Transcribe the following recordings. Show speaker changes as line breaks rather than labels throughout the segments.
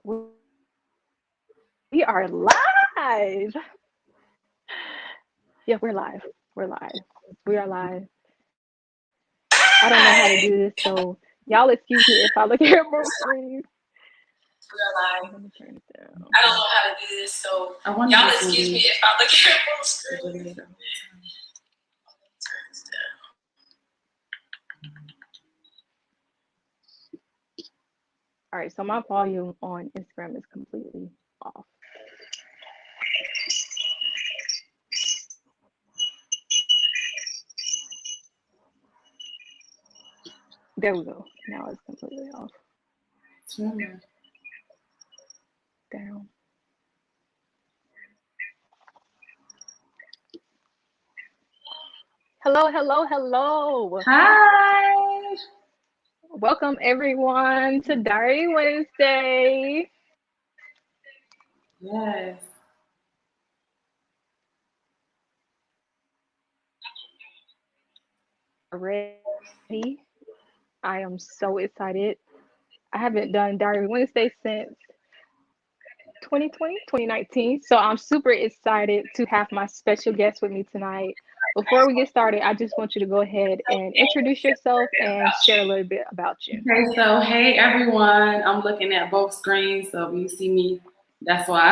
We are live. Yeah, we're live. We're live. We are live. I don't know how to do this, so y'all excuse me if I look at both screens.
We're
Let
live.
me turn it down.
I don't know how to do this, so y'all excuse me if I look at both screens.
All right, so my volume on Instagram is completely off. There we go. Now it's completely off. Down. Hello, hello, hello.
Hi.
Welcome everyone to Diary Wednesday.
Yes.
Ready? I am so excited. I haven't done Diary Wednesday since 2020, 2019. So I'm super excited to have my special guest with me tonight. Before we get started, I just want you to go ahead and introduce yourself and share a little bit about you.
Okay, so hey everyone. I'm looking at both screens, so if you see me, that's why.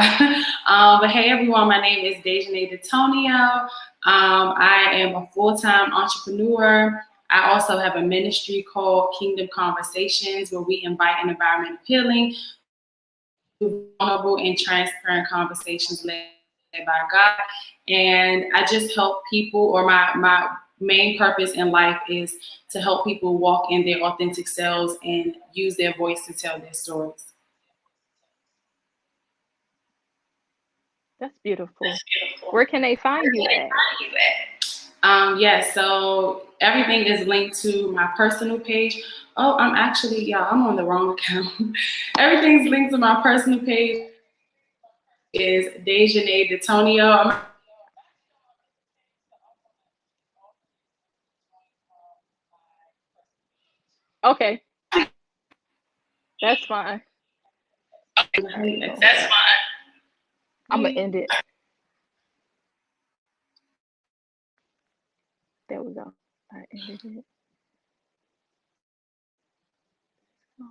But hey everyone, my name is Dajanay DTonyo. I am a full-time entrepreneur. I also have a ministry called Kingdom Conversations, where we invite an environment of healing through vulnerable and transparent conversations led by God. And I just help people, or my main purpose in life is to help people walk in their authentic selves and use their voice to tell their stories.
That's beautiful. Where can they find you at?
Yes, so everything is linked to my personal page. Oh, I'm on the wrong account. Everything's linked to my personal page is Dajanay DeTonio.
Okay, that's fine. All right, so
That's fine.
I'm gonna end it. There we go. I ended it. Okay, so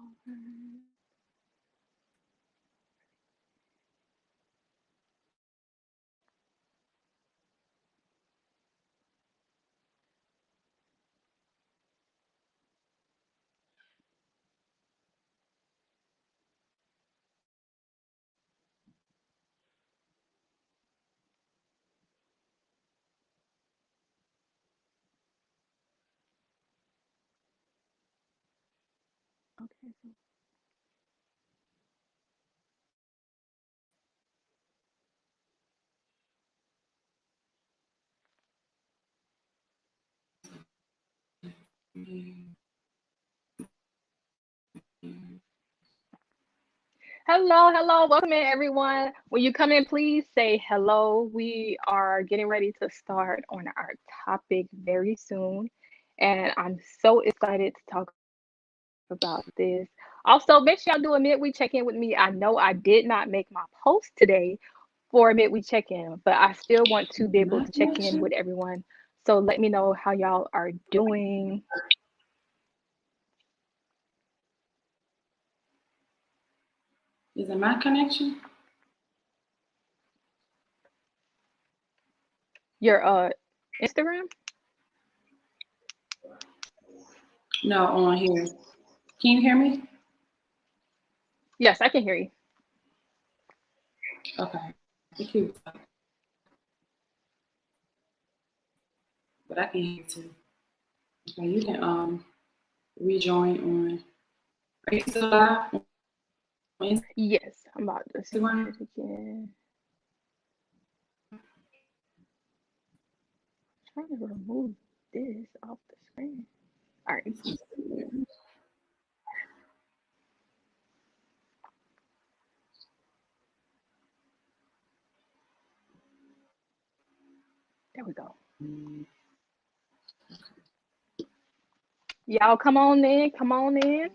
hello, hello, welcome in everyone. When you come in, please say hello. We are getting ready to start on our topic very soon, and I'm so excited to talk about this. Also, make sure y'all do a midweek check in with me. I know I did not make my post today for a midweek check in, but I still want to be able to check in with everyone. So let me know how y'all are doing.
Is it my connection?
Your Instagram?
No, on here. Can you hear me?
Yes, I can hear you.
Okay. Thank you. But I can hear you too. Okay, you can rejoin on. Are you still live on
Yes, I'm about to send
Instagram?
it again. I'm trying to remove this off the screen. All right, there we go. Y'all come on in, come on in.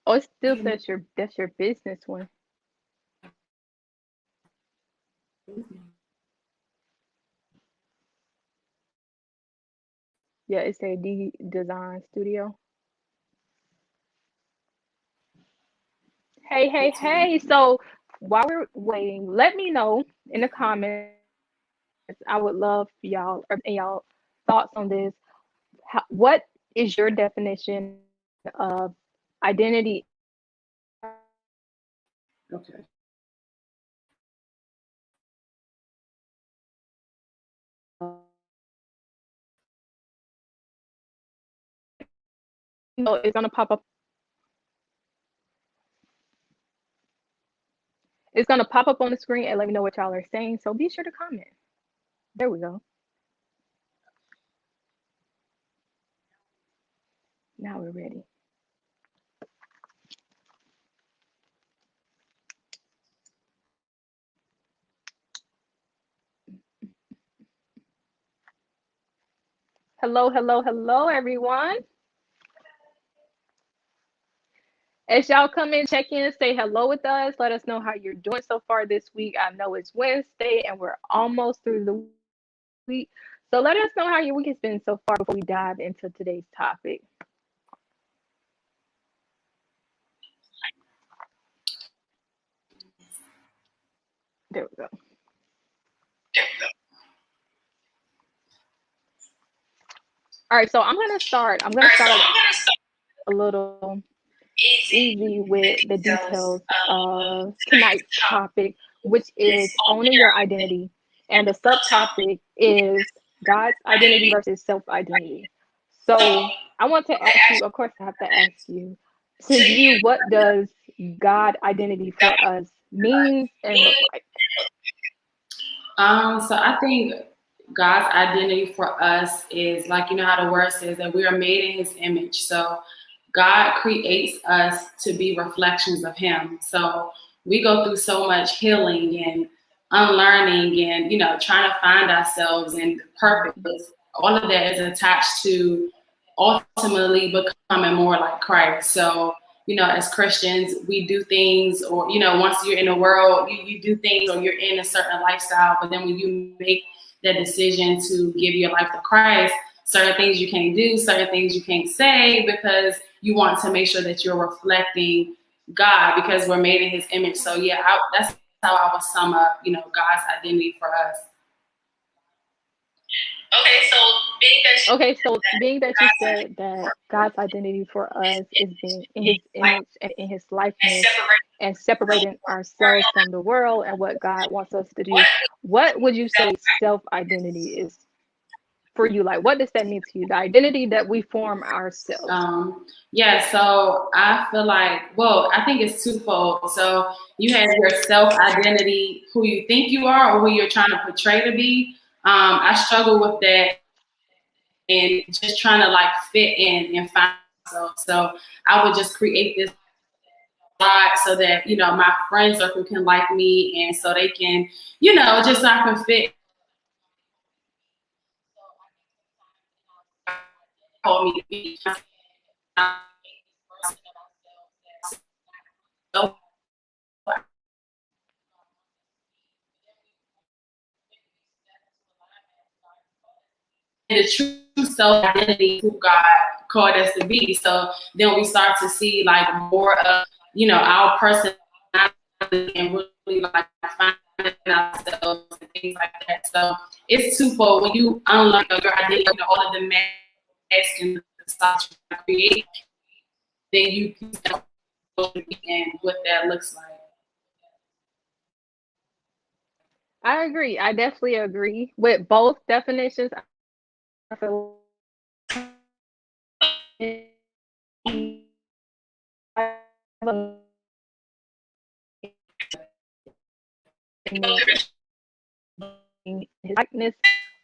Oh, it still says your that's your business one. Yeah, it's a D Design Studio. Hey, hey, hey. So while we're waiting, let me know in the comments. I would love y'all or and y'all thoughts on this. What is your definition of identity in Christ?
Okay.
So it's gonna pop up. It's gonna pop up on the screen and let me know what y'all are saying. So be sure to comment. There we go. Now we're ready. Hello, hello, hello, everyone. As y'all come in, check in, say hello with us. Let us know how you're doing so far this week. I know it's Wednesday and we're almost through the week. So let us know how your week has been so far before we dive into today's topic. There we go. All right, so I'm gonna start. I'm gonna start a little easy with the details of tonight's topic, which is owning your identity. And the subtopic is God's identity versus self identity. So I want to ask you, of course, I have to ask you, to you, what does God identity for us mean and look like?
So I think God's identity for us is like, you know how the word says that we are made in his image. So God creates us to be reflections of him. So we go through so much healing and unlearning and, you know, trying to find ourselves and purpose. All of that is attached to ultimately becoming more like Christ. So, you know, as Christians, we do things, or, you know, once you're in the world, you do things or you're in a certain lifestyle. But then when you make that decision to give your life to Christ, certain things you can't do, certain things you can't say, because you want to make sure that you're reflecting God, because we're made in his image. So yeah, that's how I would sum up, you know, God's identity for us.
Okay, so being that you said that God's identity for us is being in his image and in his likeness and separating ourselves from the world and what God wants us to do, what would you say self identity is for you? Like, what does that mean to you? The identity that we form ourselves.
Yeah, so I feel like, well, I think it's twofold. So you have your self identity, who you think you are or who you're trying to portray to be. I struggle with that and just trying to like fit in and find myself. So I would just create this lot so that, you know, my friend circle can like me and so they can, you know, just so I can fit call me to be. So the true self identity who God called us to be. So then we start to see like more of, you know, our personality and really like finding ourselves and things like that. So it's twofold. When you unlearn your identity, you know, all of the masks and the stuff you create, then you can and what that looks like.
I agree. I definitely agree with both definitions. I feel his likeness.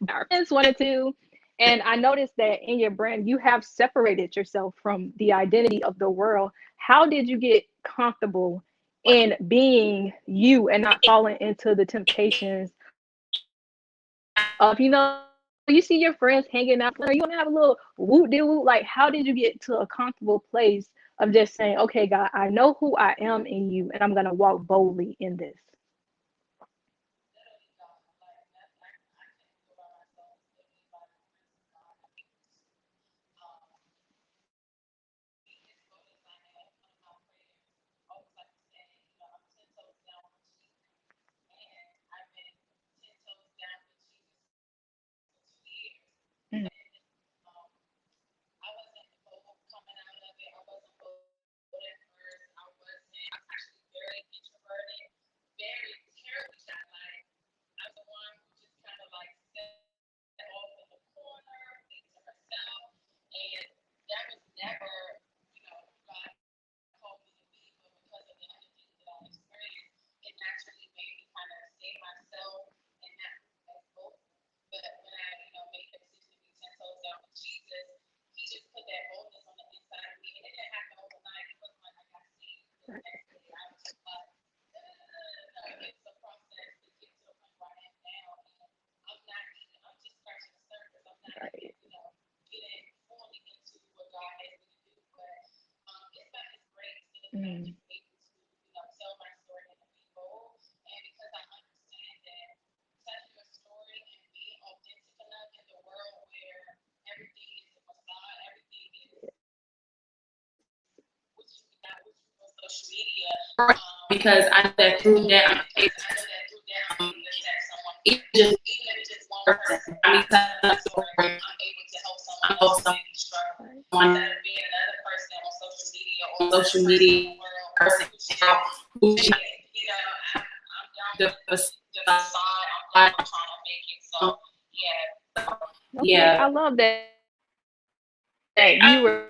Our friends wanted to. And I noticed that in your brand, you have separated yourself from the identity of the world. How did you get comfortable in being you and not falling into the temptations of, you know, you see your friends hanging out, or you want to have a little whoop de whoop. Like, how did you get to a comfortable place of just saying, okay, God, I know who I am in you, and I'm gonna walk boldly in this? Mm, right. Mm,
because I know that through that I'm able to even just one person. I mean, telling a story, I'm help
right.
someone on social media, person who she the facade.
Okay, I
Yeah.
love that you were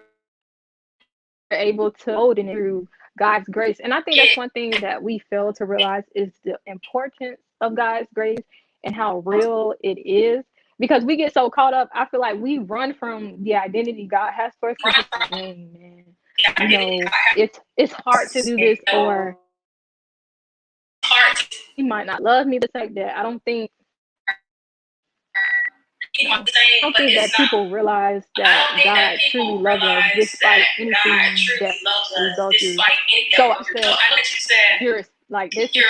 able to hold in it through God's grace. And I think that's one thing that we fail to realize is the importance of God's grace and how real it is. Because we get so caught up, I feel like we run from the identity God has for us because it's like, dang man, it's hard to do this, or he might not love me the fact that I don't think that people realize that God truly loves us despite anything that we go through. So I said, you're like, this is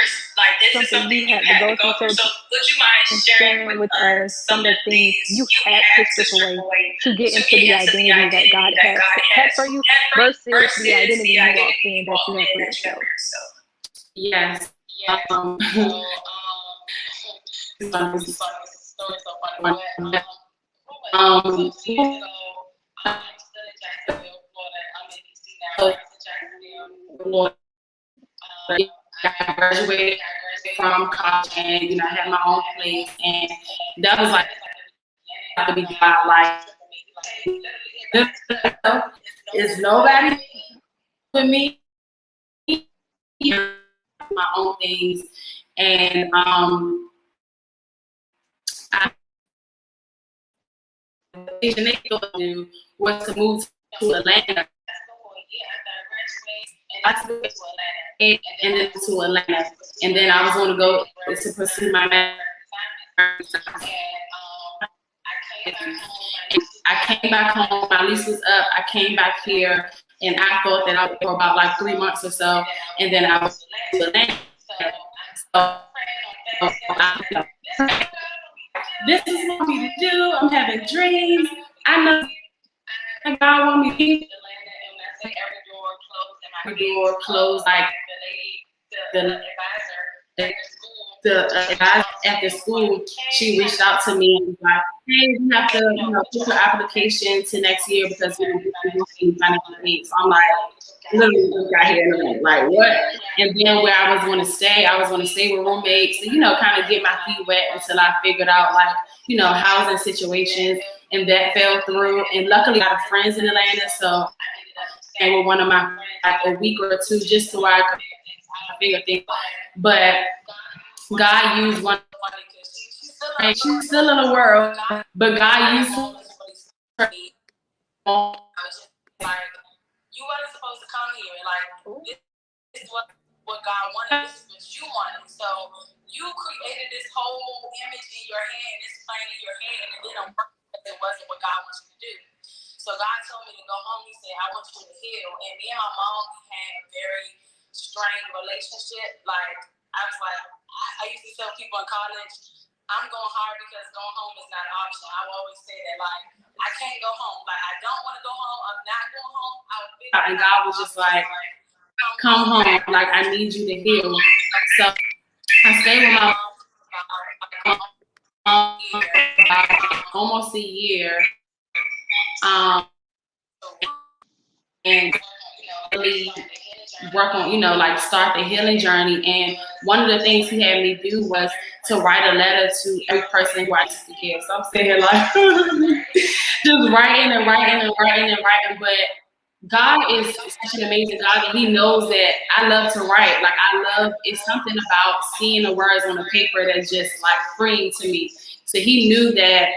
something you had to go through. So would you mind sharing with us some of the things you had to strip away to get into the identity that God had for you versus the identity you walked in that you had for yourself?
Yes. Um, um, I graduated from college, and I had my own place, and that was like to be God. Like, is nobody with me, my own things, and I do was to move to Atlanta. I took it and then to Atlanta, and then I was going to go to pursue my master's. I came back home. My lease was up. I came back here, and I thought that I would for about like 3 months or so, and then I was to Atlanta. So this is what we do. I'm having dreams. I know God want me to be every door closed. Like the advisor at the school, she reached out to me and was like, "Hey, you have to, put your application to next year because we don't see financial aid." So I'm like, literally just got here in a minute, like what? And then where I was going to stay, with roommates, and kind of get my feet wet until I figured out like housing situations, and that fell through. And luckily, I got friends in Atlanta, so and with one of my like a week or two just to where I could figure things. But God used one, and she's still in the world, but God used her. Like, you wasn't supposed to come here. Like, this is what God wanted. This is what you wanted. So you created this whole image in your head, this plan in your head, and it didn't work because it wasn't what God wants you to do. So God told me to go home. He said, I want you to heal. And me and my mom, we had a very strained relationship. Like, I was like, I used to tell people in college, I'm going hard because going home is not an option. I will always say that, like, I can't go home. Like, I don't want to go home. I'm not going home. And God was just like, come home. Like, I need you to heal. So I stayed with my mom almost a year. And really work on, like start the healing journey. And one of the things he had me do was to write a letter to every person who I used to care. So I'm sitting here like just writing and writing and writing and writing. But God is such an amazing God, and he knows that I love to write. Like, it's something about seeing the words on the paper that's just like freeing to me. So he knew that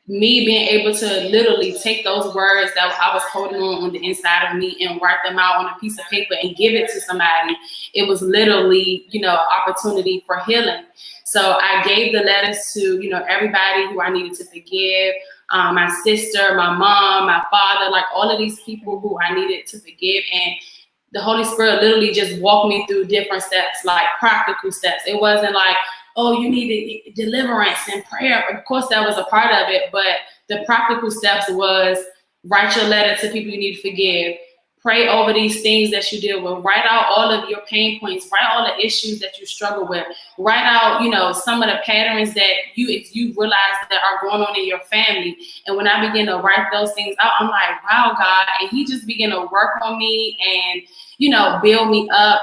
me being able to literally take those words that I was holding on the inside of me and write them out on a piece of paper and give it to somebody, it was literally, an opportunity for healing. So I gave the letters to, everybody who I needed to forgive, my sister, my mom, my father, like all of these people who I needed to forgive. And the Holy Spirit literally just walked me through different steps, like practical steps. It wasn't like, oh, you needed deliverance and prayer. Of course, that was a part of it, but the practical steps was write your letter to people you need to forgive, pray over these things that you deal with, write out all of your pain points, write all the issues that you struggle with, write out, some of the patterns that you realize that are going on in your family. And when I begin to write those things out, I'm like, wow, God. And he just began to work on me and, build me up.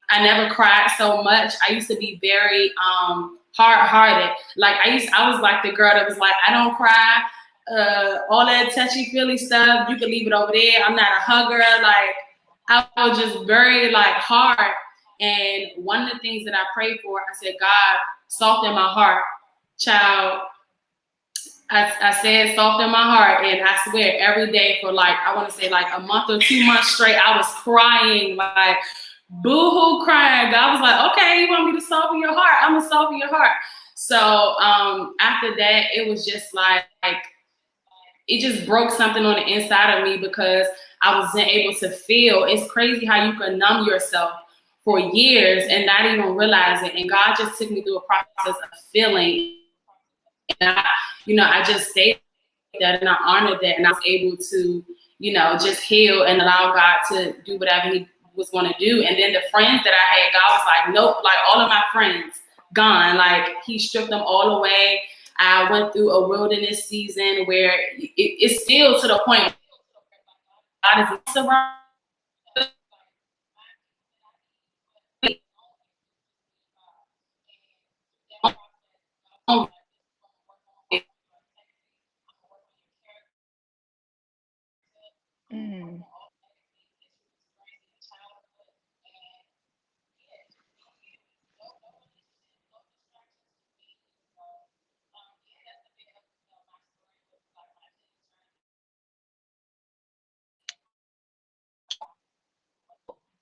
I never cried so much. I used to be very hard-hearted. Like I was like the girl that was like, I don't cry. All that touchy-feely stuff, you can leave it over there. I'm not a hugger. Like, I was just very like hard. And one of the things that I prayed for, I said, God, soften my heart, child. I said soften my heart, and I swear every day for like, I want to say like a month or 2 months straight, I was crying, like boo-hoo crying. God was like, okay, you want me to soften your heart? I'm gonna soften your heart. So after that, it was just like it just broke something on the inside of me because I wasn't able to feel. It's crazy how you can numb yourself for years and not even realize it. And God just took me through a process of feeling. And I just stayed that and I honored that, and I was able to, just heal and allow God to do whatever he was going to do. And then the friends that I had, God was like, nope, like all of my friends gone. Like he stripped them all away. I went through a wilderness season where it's still to the point God is around.
Mm.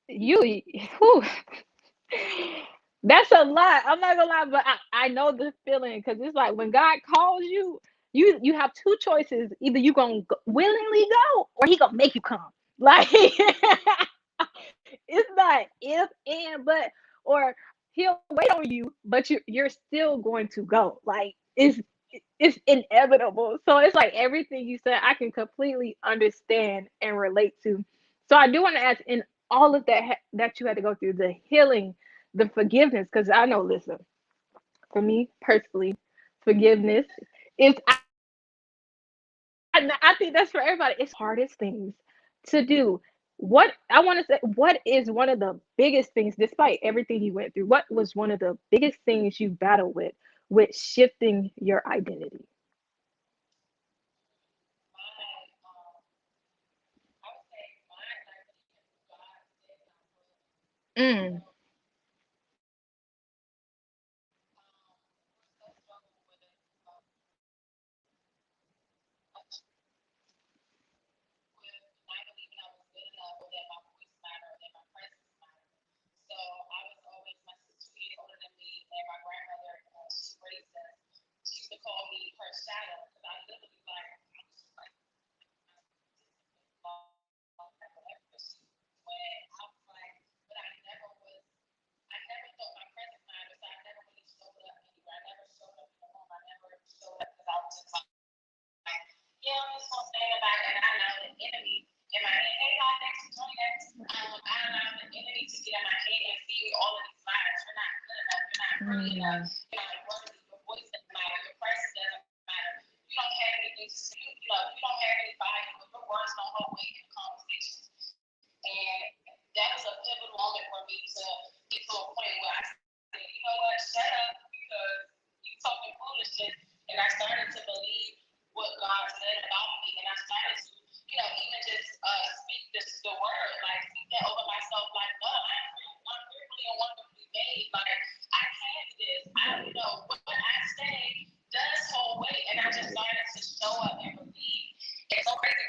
Whew, that's a lot. I'm not gonna lie, but I know the feeling because it's like when God calls you, you have two choices. Either you gonna willingly go, or he gonna make you come. Like it's not if and but, or he'll wait on you, but you're still going to go. Like it's inevitable. So it's like everything you said, I can completely understand and relate to. So I do want to ask, in all of that that you had to go through, the healing, the forgiveness, because I know, listen, for me personally, forgiveness is, I think that's for everybody. It's hardest things to do. What I want to say, what is one of the biggest things, despite everything you went through, what was one of the biggest things you battled with shifting your identity? Mm.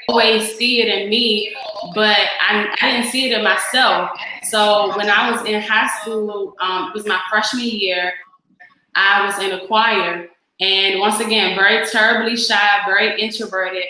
always see it in me, but I didn't see it in myself. So when I was in high school, it was my freshman year, I was in a choir. And once again, very terribly shy, very introverted.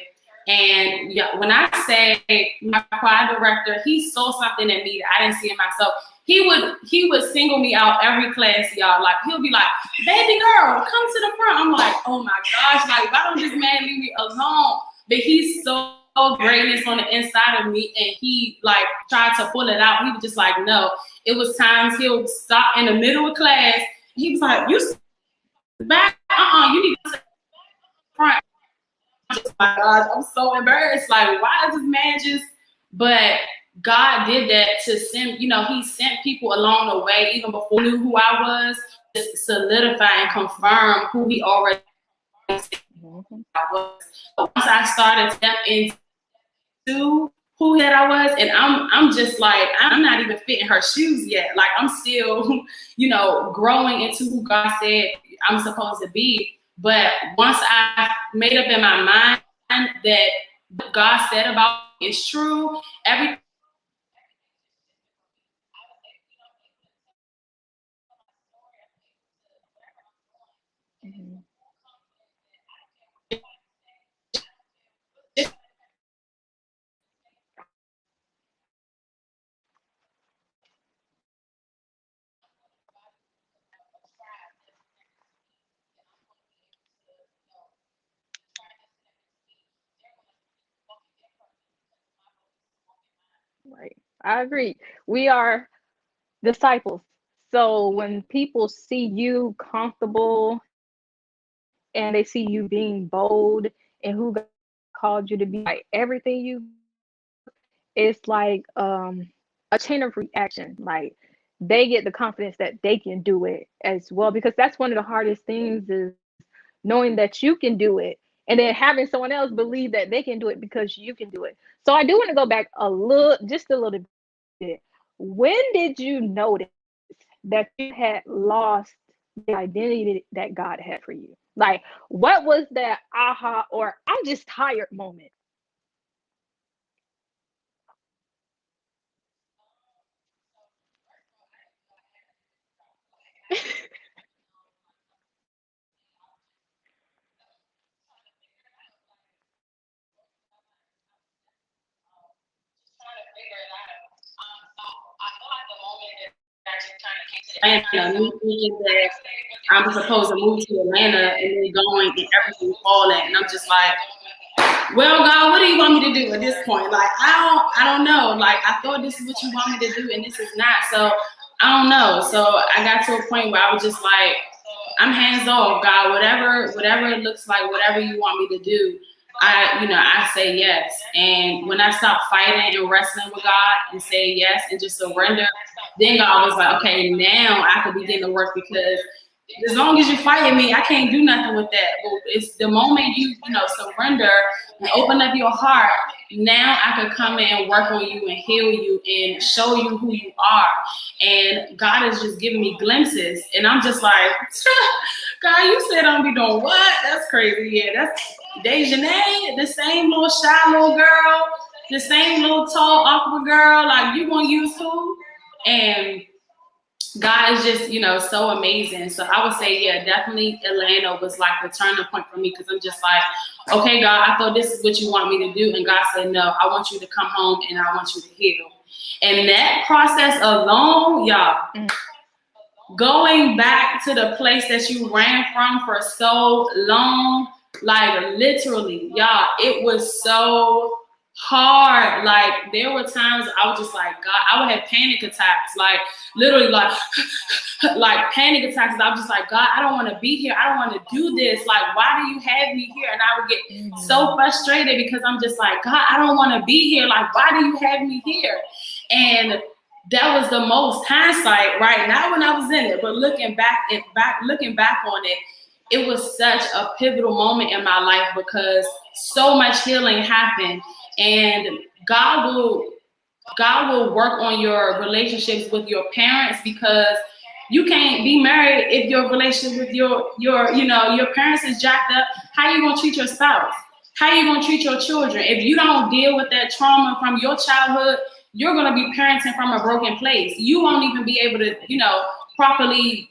And when I say my choir director, he saw something in me that I didn't see in myself. He would single me out every class, y'all. Like he'll be like, "Baby girl, come to the front." I'm like, "Oh my gosh, like why don't this man leave me alone?" But he's so greatness on the inside of me, and he like tried to pull it out. He was just like, no. It was times he'll stop in the middle of class. He was like, "You back? You need to front." I'm just like, God, I'm so embarrassed. Like, why is this man just? But God did that to send. He sent people along the way, even before he knew who I was, just solidify and confirm who He already said I was. But once I started stepping into who that I was, and I'm just like, I'm not even fitting her shoes yet. Like I'm still, growing into who God said I'm supposed to be. But once I made up in my mind that what God said about me is true, everything.
Right. I agree. We are disciples. So when people see you comfortable and they see you being bold and who God called you to be, like everything you do, it's like a chain of reaction. Like they get the confidence that they can do it as well, because that's one of the hardest things is knowing that you can do it and then having someone else believe that they can do it because you can do it. So I do want to go back just a little bit. When did you notice that you had lost the identity that God had for you? Like, what was that aha or I'm just tired moment?
Atlanta, me thinking that I'm supposed to move to Atlanta and then going and everything falling, and I'm just like, well, God, what do you want me to do at this point? Like, I don't know. Like, I thought this is what you want me to do, and this is not. So I don't know. So I got to a point where I was just like, I'm hands off, God. Whatever it looks like, whatever you want me to do, I say yes. And when I stopped fighting and wrestling with God and say yes and just surrender, then God was like, okay, now I could begin to work, because as long as you're fighting me, I can't do nothing with that. But it's the moment you surrender and open up your heart, now I could come in and work on you and heal you and show you who you are. And God is just giving me glimpses, and I'm just like, God, you said I'm be doing what? That's crazy. Yeah, that's Dajanay, the same little shy little girl, the same little tall awkward girl. Like, you gonna use who? And God is just, so amazing. So I would say, yeah, definitely Atlanta was like the turning point for me, because I'm just like, okay, God, I thought this is what you want me to do. And God said, no, I want you to come home and I want you to heal. And that process alone, y'all, going back to the place that you ran from for so long, like literally, y'all, it was so hard. Like there were times I was just like, God, I would have panic attacks, like literally like like panic attacks. I was just like, God, I don't want to be here. I don't want to do this. Like, why do you have me here? And I would get so frustrated because I'm just like, God, I don't want to be here. Like, why do you have me here? And that was the most hindsight, right? Not when I was in it, but looking back on it, it was such a pivotal moment in my life because so much healing happened, and God will work on your relationships with your parents, because you can't be married if your relationship with your parents is jacked up. How you gonna treat your spouse? How you gonna treat your children? If you don't deal with that trauma from your childhood, you're gonna be parenting from a broken place. You won't even be able to, properly,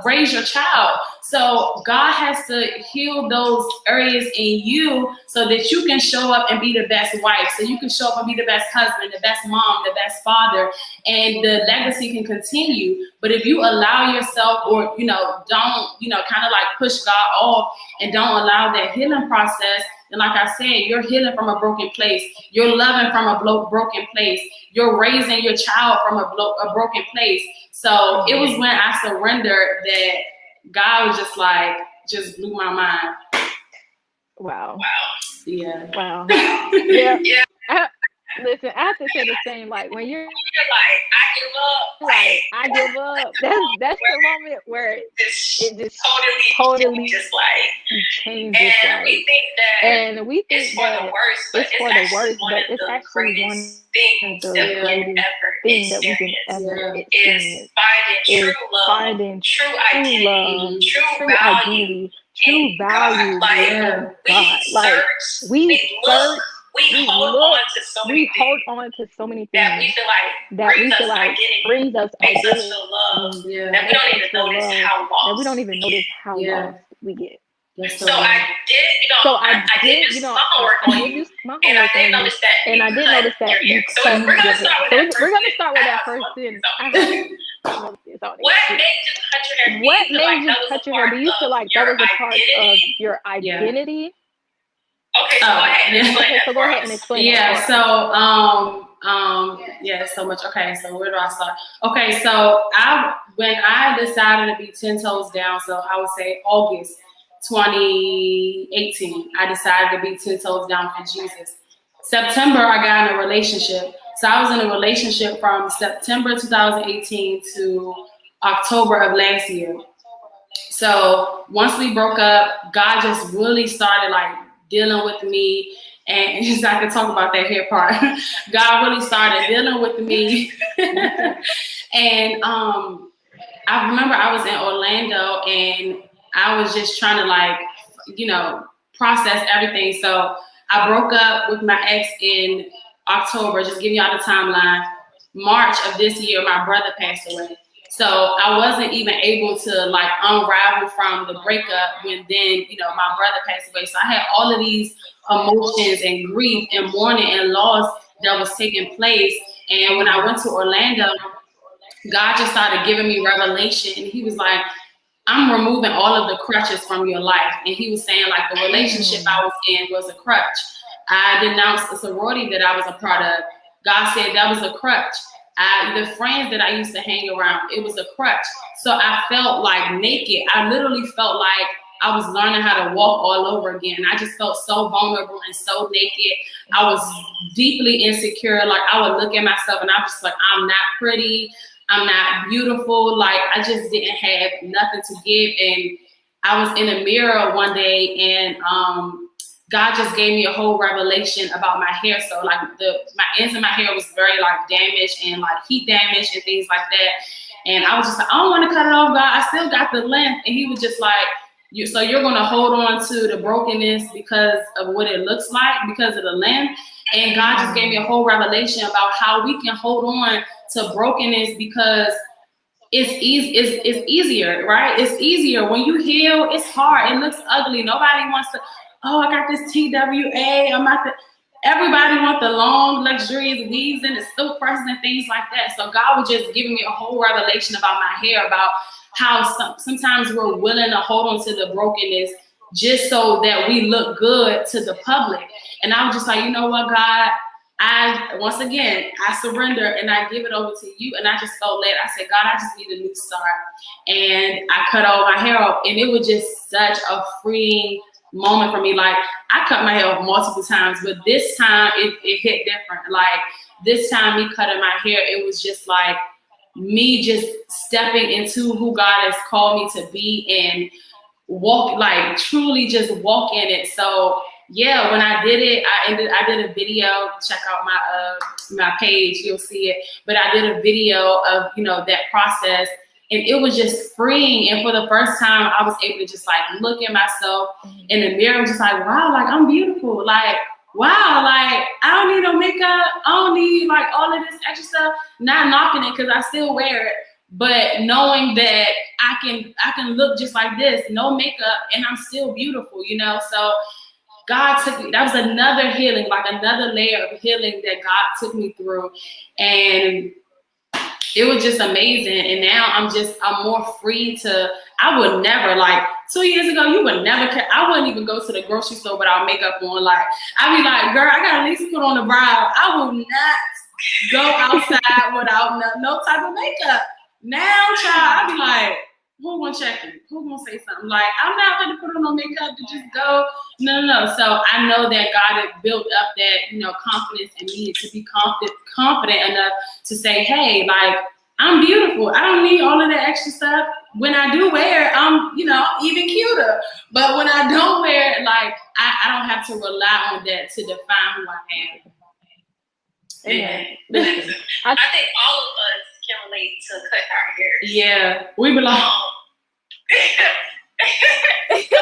raise your child. So God has to heal those areas in you so that you can show up and be the best wife, so you can show up and be the best husband, the best mom, the best father, and the legacy can continue. But if you allow yourself, or, don't, kind of like push God off and don't allow that healing process, and like I said, you're healing from a broken place. You're loving from a broken place. You're raising your child from a broken place. So it was when I surrendered that God was just blew my mind.
Wow.
Yeah.
Wow. Yeah. Listen, I have to say the same. Like when you're
like,
I give up. That's the moment where it just totally
just like
changes.
And we think that
it's for the worst, but it's actually one of the greatest things that we can ever experience.
Is
finding true love, true identity, true
in
value.
God.
Like we search,
we hold
on to so many
that
things
that we feel like
brings us identity,
love, that we don't even notice how lost
we get.
So I did my homework on you, and I did notice that you cut. So we're gonna start with that first.
We're gonna start with that first.
What made you cut your hair?
What made you cut your hair? Do you feel like that was a part of your identity?
Okay, so go ahead and explain.
Yeah, so so much. Okay, so where do I start? Okay, so when I decided to be 10 toes down, so I would say August 2018, I decided to be 10 toes down for Jesus. September, I got in a relationship. So I was in a relationship from September 2018 to October of last year. So once we broke up, God just really started like dealing with me, and just I can talk about that hair part. God really started dealing with me, and I remember I was in Orlando, and I was just trying to process everything. So I broke up with my ex in October. Just giving y'all the timeline. March of this year, my brother passed away. So I wasn't even able to unravel from the breakup when then, my brother passed away. So I had all of these emotions and grief and mourning and loss that was taking place. And when I went to Orlando, God just started giving me revelation. And he was like, I'm removing all of the crutches from your life. And he was saying the relationship I was in was a crutch. I denounced the sorority that I was a part of. God said that was a crutch. The friends that I used to hang around, it was a crutch. So I felt naked. I literally felt like I was learning how to walk all over again. I just felt so vulnerable and so naked. I was deeply insecure. I would look at myself and I was just I'm not pretty. I'm not beautiful. I just didn't have nothing to give. And I was in a mirror one day, and God just gave me a whole revelation about my hair. So my ends of my hair was very damaged and heat damage and things like that. And I was just I don't want to cut it off, God. I still got the length. And he was just so you're going to hold on to the brokenness because of what it looks like, because of the length. And God just gave me a whole revelation about how we can hold on to brokenness because it's easier, right? It's easier. When you heal, it's hard. It looks ugly. Nobody wants to, I got this TWA. Everybody wants the long, luxurious weaves and the silk presses and things like that. So God was just giving me a whole revelation about my hair, about how sometimes we're willing to hold on to the brokenness just so that we look good to the public. And I was just like, you know what, God, once again, I surrender and I give it over to you. And I just felt led. I said, God, I just need a new start. And I cut all my hair off. And it was just such a freeing moment for me. Like, I cut my hair off multiple times, but this time it hit different. Like, this time me cutting my hair, it was just like me just stepping into who God has called me to be and walk, like truly just walk in it. So yeah, when I did it, I did a video. Check out my page, you'll see it. But I did a video of, you know, that process, and it was just freeing. And for the first time, I was able to just like look at myself in the mirror. I'm just like, wow, like I'm beautiful. Like, wow, like I don't need no makeup. I don't need like all of this extra stuff. Not knocking it, because I still wear it. But knowing that I can look just like this, no makeup, and I'm still beautiful, you know. So God took me, that was another healing, like another layer of healing that God took me through. And it was just amazing. And now I'm more free to, I would never, like 2 years ago, you would never, I wouldn't even go to the grocery store without makeup on. Like, I'd be like, girl, I got at least put on a brow. I will not go outside without no type of makeup. Now, child, I'd be like, who gonna check me? Who gonna say something? Like, I'm not gonna put on no makeup to just go. No. So I know that God had built up that, you know, confidence in me to be confident enough to say, hey, like, I'm beautiful. I don't need all of that extra stuff. When I do wear it, I'm, you know, even cuter. But when I don't wear it, like, I don't have to rely on that to define who I am.
Amen. I think all of us can relate to cut our hair.
Yeah, we belong.
Some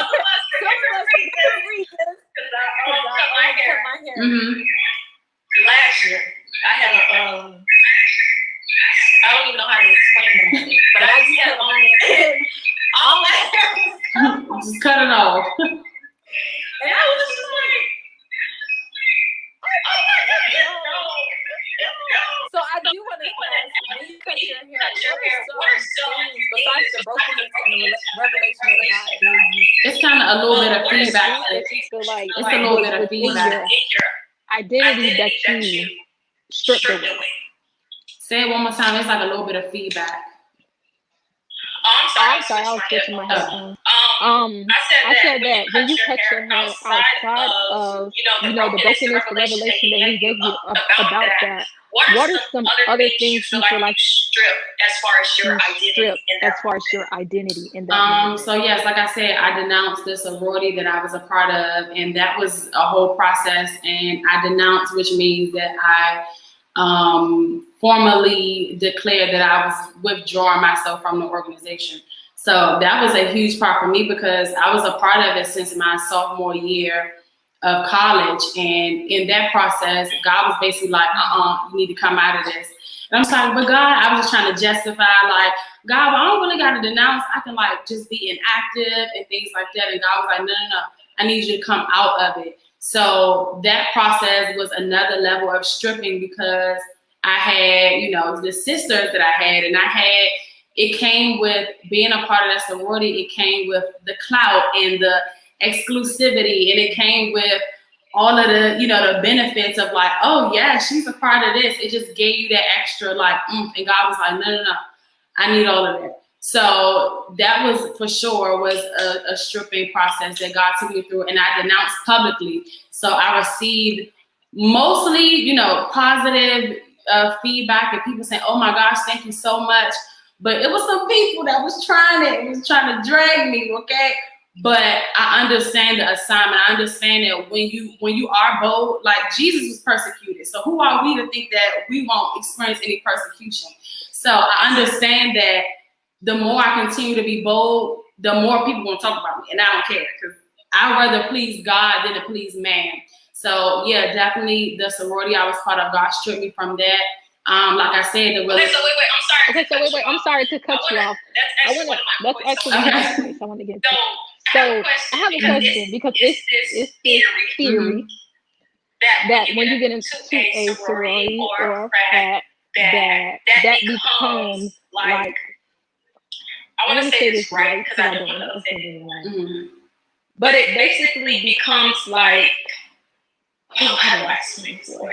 of us for different reasons. Because I cut my hair.
Mm-hmm.
Last year, I had a I don't even know how to explain it, but I just had all my hair.
Just cut it off.
And I was just like, oh my God, no. So I do want to ask, when you cut your hair, what are some things besides the brokenness and the revelation that God gave you?
It's kind of a little bit of feedback.
That you feel like
It's a little bit of feedback.
Identity that you stripped away.
Say it one more time. It's like a little bit of feedback.
Oh, I'm sorry.
I was switching my headphones.
I said that
when you cut your hair outside of, you know, the brokenness, the revelation that He gave you about that, what are some other things you feel like
strip as far as your identity in that?
So yes, like I said, I denounced the sorority that I was a part of, and that was a whole process. And I denounced, which means that I formally declared that I was withdrawing myself from the organization. So that was a huge part for me, because I was a part of it since my sophomore year of college. And in that process, God was basically like, you need to come out of this. And I'm sorry, but God, I was just trying to justify, like, God, well, I don't really got to denounce. I can like just be inactive and things like that. And God was like, no. I need you to come out of it. So that process was another level of stripping, because I had, you know, the sisters that I had, and it came with being a part of that sorority. It came with the clout and the exclusivity, and it came with all of the, you know, the benefits of like, oh yeah, she's a part of this. It just gave you that extra like, and God was like, no, I need all of that. So that was for sure was a stripping process that God took me through, and I denounced publicly. So I received mostly, you know, positive feedback and people saying, oh my gosh, thank you so much. But it was some people that was trying to drag me, okay? But I understand the assignment. I understand that when you are bold, like Jesus was persecuted. So who are we to think that we won't experience any persecution? So I understand that the more I continue to be bold, the more people will talk about me. And I don't care, because I'd rather please God than to please man. So yeah, definitely the sorority I was part of, God stripped me from that. Like I said, the
Okay, so wait, I'm sorry to cut you off.
Let's actually I want to get to. So I have a question, because it's this theory that when you get into a sorority or a frat, that becomes like, I want to say this right because I don't want to offend anyone. But it basically becomes like
how do I explain this for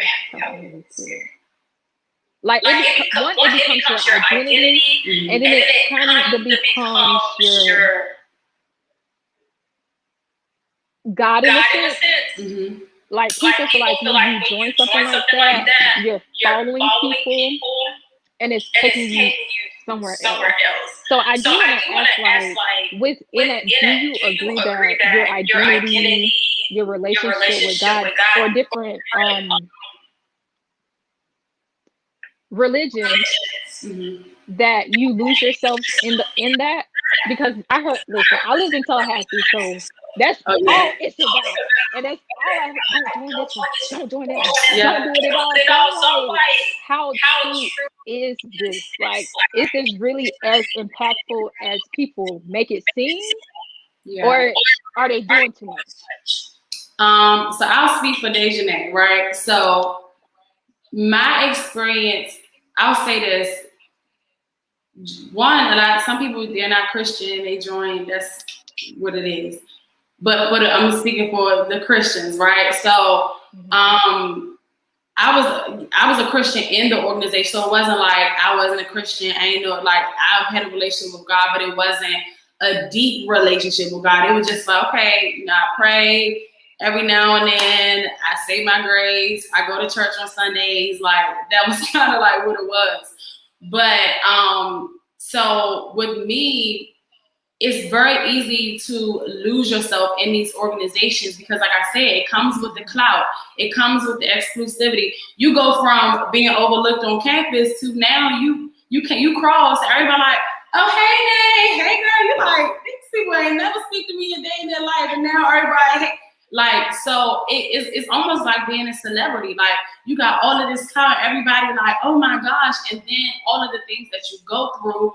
Like it becomes your identity, and then it kind of becomes your God in a sense.
Mm-hmm.
Like people feel like when you join something like that, you're following people, and it's taking you somewhere else. So I do want to ask, like, within that, do you agree that your identity, your relationship with God, or different religions,
Mm-hmm.
that you lose yourself in that? Because listen, I live in Tallahassee, so that's
Oh, yeah.
all it's about, and that's all I heard. Don't join this one, don't join that one,
Yeah.
don't do it at all. So I'm like, how true is this? Like, is this really as impactful as people make it seem,
Yeah.
or are they doing too much?
So I'll speak for Dajanay, right? So my experience, I'll say this. One, some people, they're not Christian, they join, that's what it is. But I'm speaking for the Christians, right? So I was a Christian in the organization, so it wasn't like I wasn't a Christian. I ain't know, like, I had a relationship with God, but it wasn't a deep relationship with God. It was just like, okay, you know, I pray every now and then, I say my grace, I go to church on Sundays, like that was kind of like what it was. But so with me, it's very easy to lose yourself in these organizations because, like I said, it comes with the clout. It comes with the exclusivity. You go from being overlooked on campus to now you cross. Everybody like, oh, hey, Nay, hey, girl. You like, these people ain't never speak to me a day in their life, and now everybody like, so it's almost like being a celebrity. Like, you got all of this clout, everybody like, oh my gosh, and then all of the things that you go through,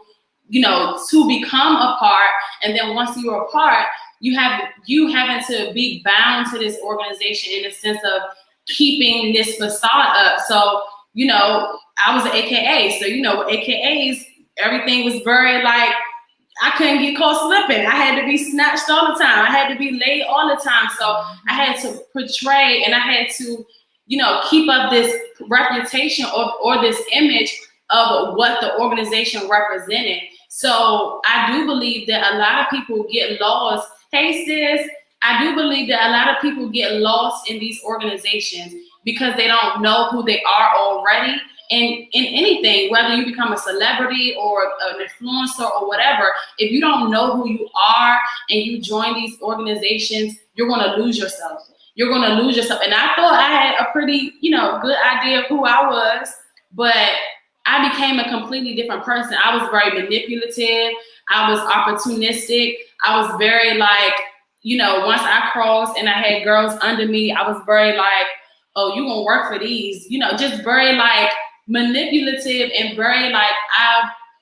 you know, to become a part, and then once you're a part, you having to be bound to this organization in the sense of keeping this facade up. So, you know, I was an AKA, so you know, with AKAs, everything was very like, I couldn't get caught slipping. I had to be snatched all the time. I had to be late all the time. So I had to portray, and I had to, you know, keep up this reputation or this image of what the organization represented. So I do believe that a lot of people get lost. Hey, sis, I do believe that a lot of people get lost in these organizations because they don't know who they are already. And in anything, whether you become a celebrity or an influencer or whatever, if you don't know who you are and you join these organizations, you're going to lose yourself. You're going to lose yourself. And I thought I had a pretty, you know, good idea of who I was, but I became a completely different person. I was very manipulative. I was opportunistic. I was very like, you know, once I crossed and I had girls under me, I was very like, oh, you gonna work for these, you know, just very like manipulative and very like,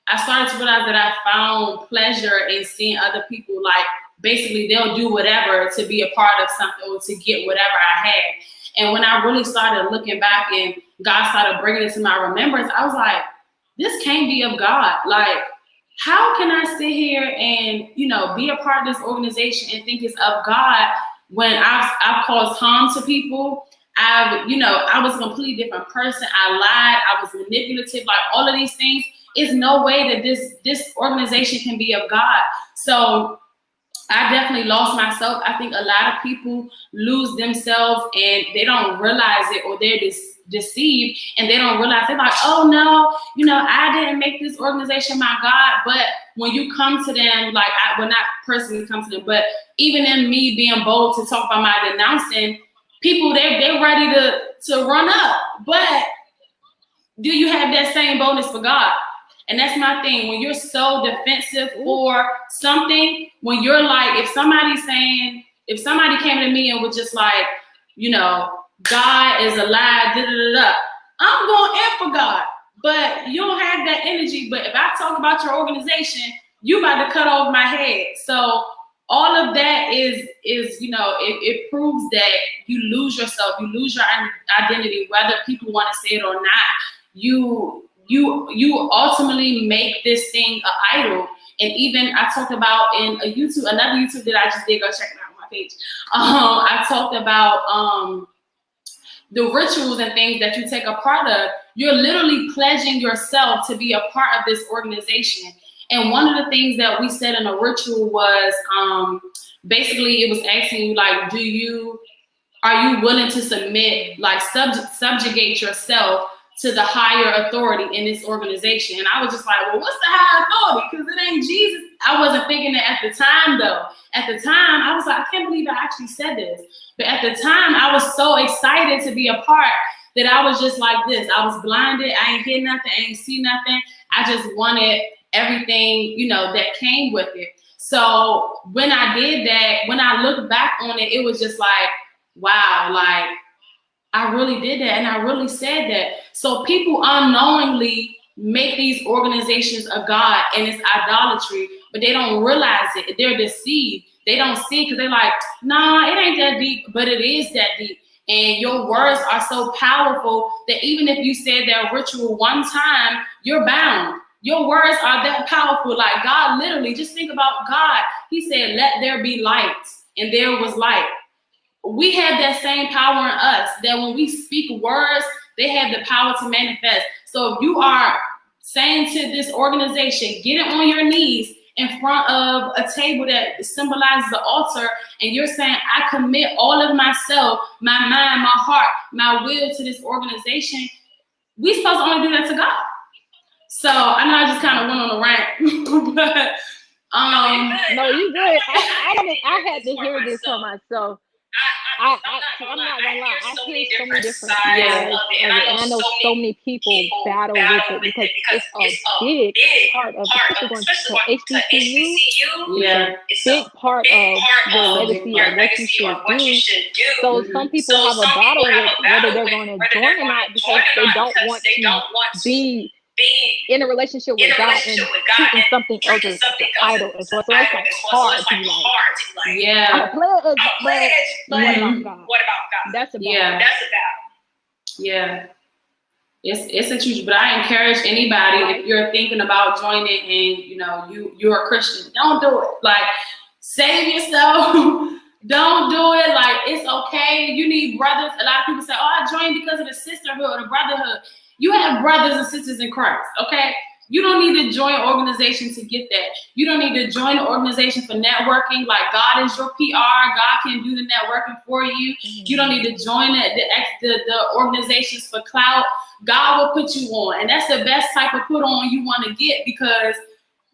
I started to realize that I found pleasure in seeing other people, like, basically they'll do whatever to be a part of something or to get whatever I had. And when I really started looking back and God started bringing it to my remembrance, I was like, this can't be of God. Like, how can I sit here and, you know, be a part of this organization and think it's of God when I've caused harm to people? You know, I was a completely different person. I lied. I was manipulative. Like, all of these things. It's no way that this organization can be of God. So I definitely lost myself. I think a lot of people lose themselves and they don't realize it, or they're deceived and they don't realize. They're like, oh no, you know, I didn't make this organization my God. But when you come to them, like, I will not personally come to them, but even in me being bold to talk about my denouncing, people, they're ready to run up. But do you have that same boldness for God? And that's my thing. When you're so defensive for something, when you're like, if somebody came to me and was just like, you know, God is alive, I'm going in for God. But you don't have that energy. But if I talk about your organization, you about to cut off my head. So all of that is you know, it proves that you lose yourself, you lose your identity, whether people want to say it or not. You ultimately make this thing an idol. And even I talked about in another YouTube that I just did, go check it out on my page. I talked about the rituals and things that you take a part of, you're literally pledging yourself to be a part of this organization. And one of the things that we said in a ritual was basically it was asking you, like, are you willing to submit, like subjugate yourself to the higher authority in this organization? And I was just like, well, what's the higher authority? Because it ain't Jesus. I wasn't thinking that at the time, though. At the time, I was like, I can't believe I actually said this. But at the time, I was so excited to be a part that I was just like this. I was blinded. I ain't hear nothing. I ain't see nothing. I just wanted everything, you know, that came with it. So when I did that, when I look back on it, it was just like, wow, like, I really did that, and I really said that. So people unknowingly make these organizations a god, and it's idolatry, but they don't realize it. They're deceived. They don't see it because they're like, nah, it ain't that deep, but it is that deep. And your words are so powerful that even if you said that ritual one time, you're bound. Your words are that powerful. Like God literally, just think about God. He said, let there be light, and there was light. We have that same power in us, that when we speak words, they have the power to manifest. So if you are saying to this organization, get it on your knees in front of a table that symbolizes the altar, and you're saying, I commit all of myself, my mind, my heart, my will to this organization, we're supposed to only do that to God. So I know I just kind of went on a rant, but
no, you good. I had to hear this for myself. I'm not gonna lie. I hear so many different sides of it, and I know so many people battle with it because it's a big part of, especially going to HBCU. It's a big part of your legacy and what you should do. So some people have a battle with whether they're going to join or not because they don't want to be in a relationship with God and treating something else as an idol. And so it's like hard to be like, I'm a pledge, but what about God? That's about.
Yeah. It's a huge, but I encourage anybody, if you're thinking about joining and you know you're a Christian, don't do it. Like, save yourself. Don't do it. Like, it's okay. You need brothers. A lot of people say, oh, I joined because of the sisterhood or the brotherhood. You have brothers and sisters in Christ, okay? You don't need to join an organization to get that. You don't need to join an organization for networking. Like, God is your PR. God can do the networking for you. You don't need to join the organizations for clout. God will put you on. And that's the best type of put on you want to get, because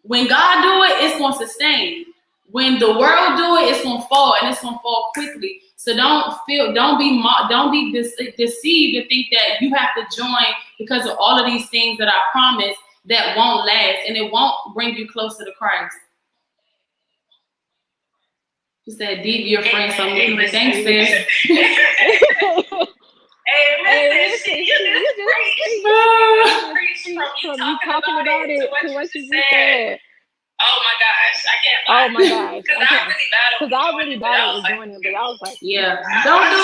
when God do it, it's going to sustain. When the world do it, it's going to fall, and it's going to fall quickly. So don't be deceived to think that you have to join because of all of these things that I promised that won't last, and it won't bring you closer to Christ. You said deep, your friend, so many people. Thanks, sis.
Hey, listen, you talking about it to what you just said.
Oh my gosh, I can't lie.
Oh my gosh. Because I really battled with joining, but I was like,
don't do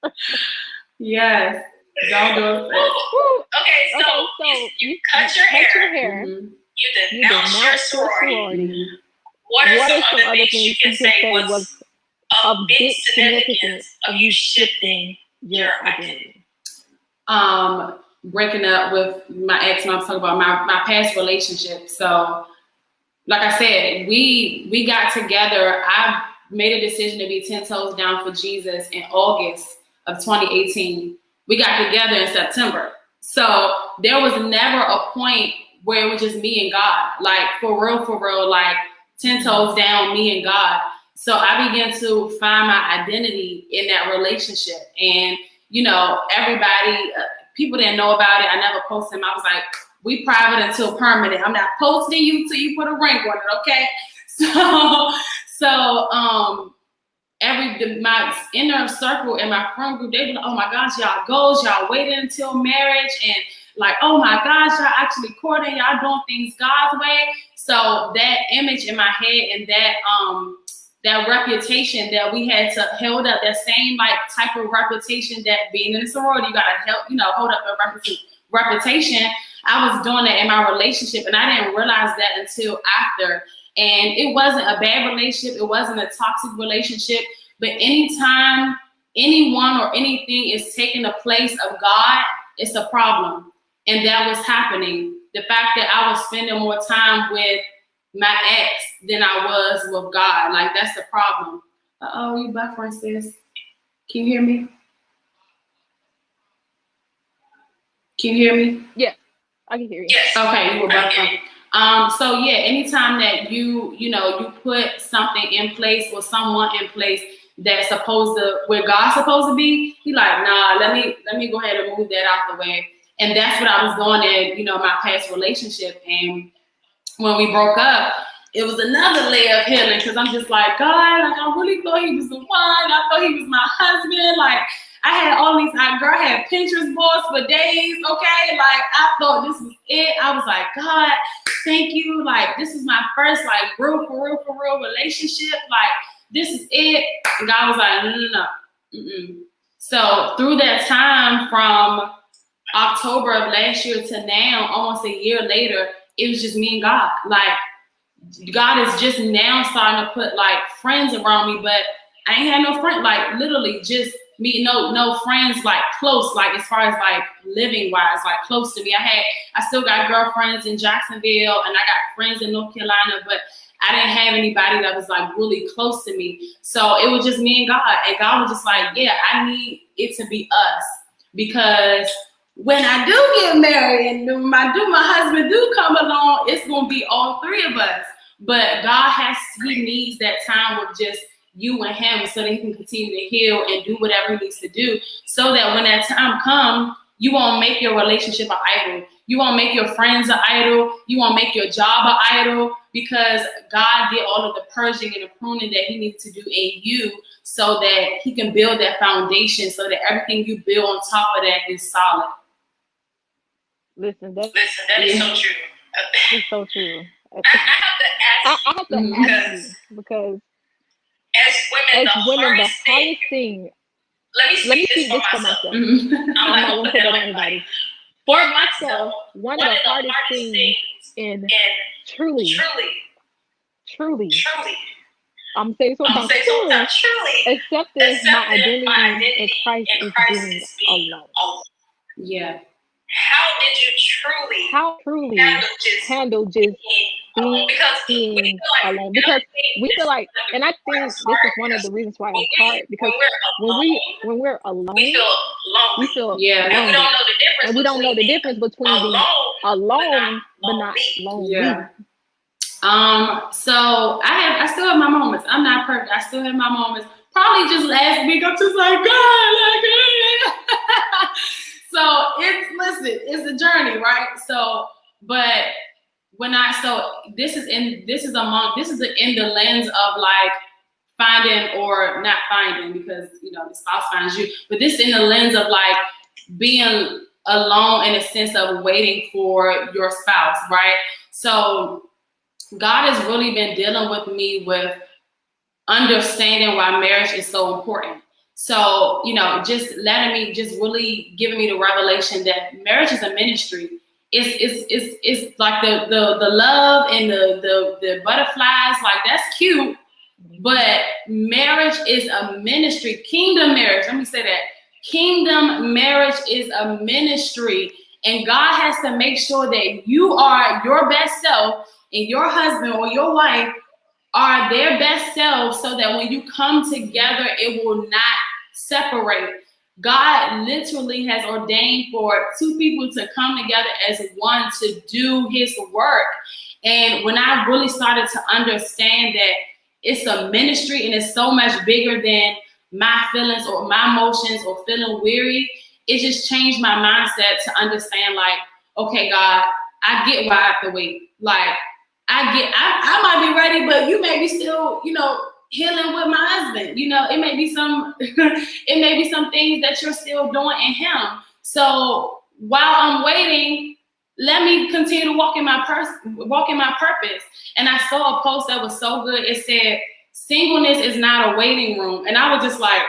it. Yes, don't do it.
Okay, so you cut your hair. Mm-hmm. You denounce your sorority. What are some other things you can say was a big significance of you shifting your identity?
Breaking up with my ex, and I'm talking about my past relationship. So, like I said, we got together. I made a decision to be 10 toes down for Jesus in August of 2018. We got together in September. So there was never a point where it was just me and God, like for real, like 10 toes down, me and God. So I began to find my identity in that relationship. And, you know, everybody, people didn't know about it. I never posted them. I was like, we private until permanent. I'm not posting you till you put a ring on it, okay? So my inner circle and my friend group, they be like, oh my gosh, y'all goals, y'all waited until marriage, and like, oh my gosh, y'all actually courting, y'all doing things God's way. So that image in my head and that reputation that we had to hold up, that same like type of reputation that being in a sorority, you gotta hold up a reputation. I was doing that in my relationship, and I didn't realize that until after. And it wasn't a bad relationship. It wasn't a toxic relationship. But anytime anyone or anything is taking the place of God, it's a problem. And that was happening. The fact that I was spending more time with my ex than I was with God, like that's the problem. Uh-oh, you buffering, sis. Can you hear me? Can you hear me?
Yeah, I can hear you.
Yes. Okay, you were buffering. So yeah, anytime that you put something in place or someone in place that's supposed to, where God's supposed to be, he like, nah, let me go ahead and move that out the way. And that's what I was doing in, my past relationship. And when we broke up, it was another layer of healing, because I'm just like, God, like I really thought he was the one. I thought he was my husband. Like I had all these, girl, I had Pinterest boards for days, okay? Like I thought this was it. I was like, God, thank you. Like this is my first like real for real relationship. Like this is it. And God was like, no. Mm-mm. So through that time from October of last year to now, almost a year later, it was just me and God. Like God is just now starting to put like friends around me, but I ain't had no friend, like literally just me, no friends like close, like as far as like living wise, like close to me. I still got girlfriends in Jacksonville and I got friends in North Carolina, but I didn't have anybody that was like really close to me. So it was just me and God. And God was just like, yeah, I need it to be us, because when I do get married and my husband do come along, it's gonna be all three of us. But God he needs that time with just you and him, so that he can continue to heal and do whatever he needs to do, so that when that time comes, you won't make your relationship an idol. You won't make your friends an idol. You won't make your job an idol, because God did all of the purging and the pruning that he needs to do in you, so that he can build that foundation, so that everything you build on top of that is solid.
Listen, that
is so true.
It's so true.
I have to ask
you, because
as women, the hardest thing. Let me speak this for myself. I'm not gonna put that on anybody. For myself, one of the hardest things in truly, I'm saying so truly, accepting my identity in Christ is being alone.
Yeah.
How truly handle just being alone? Because we feel like, and I think this is one of the reasons why it's hard, because when we're alone, we feel lonely. And we don't know the difference between being alone but not lonely.
Yeah. So I still have my moments. I'm not perfect. I still have my moments. Probably just last week, I'm just like, God, like, so it's a journey, right? So, but this is in the lens of like finding or not finding, because the spouse finds you, but this in the lens of like being alone in a sense of waiting for your spouse, right? So God has really been dealing with me with understanding why marriage is so important. So, just really giving me the revelation that marriage is a ministry. It's like the love and the butterflies, like that's cute, but marriage is a ministry. Kingdom marriage, let me say that. Kingdom marriage is a ministry, and God has to make sure that you are your best self and your husband or your wife are their best selves, so that when you come together, it will not separate. God literally has ordained for two people to come together as one to do his work. And when I really started to understand that it's a ministry and it's so much bigger than my feelings or my emotions or feeling weary, it just changed my mindset to understand, like, okay, God, I get why I have to wait. Like, I might be ready, but you may be still, healing with my husband. It may be some things that you're still doing in him. So while I'm waiting, let me continue to walk in my purpose. And I saw a post that was so good. It said, singleness is not a waiting room. And I was just like,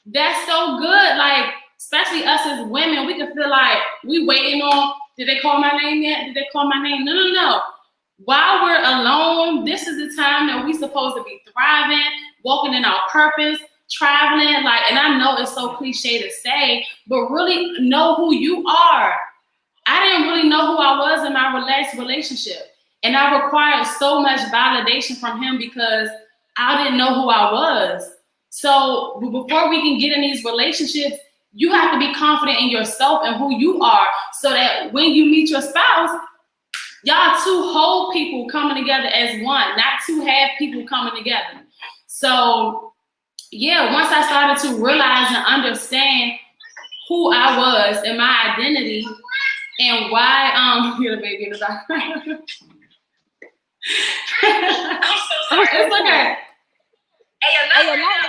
that's so good. Like, especially us as women, we can feel like we waiting on, did they call my name yet? Did they call my name? No. while we're alone, this is the time that we're supposed to be thriving, walking in our purpose, traveling. Like, and I know it's so cliche to say, but really know who you are. I didn't really know who I was in my last relationship. And I required so much validation from him because I didn't know who I was. So before we can get in these relationships, you have to be confident in yourself and who you are so that when you meet your spouse, y'all two whole people coming together as one, not two half people coming together. So yeah, once I started to realize and understand who I was and my identity and why, you're the baby in the background.
I'm so sorry.
It's okay.
Hey, you're not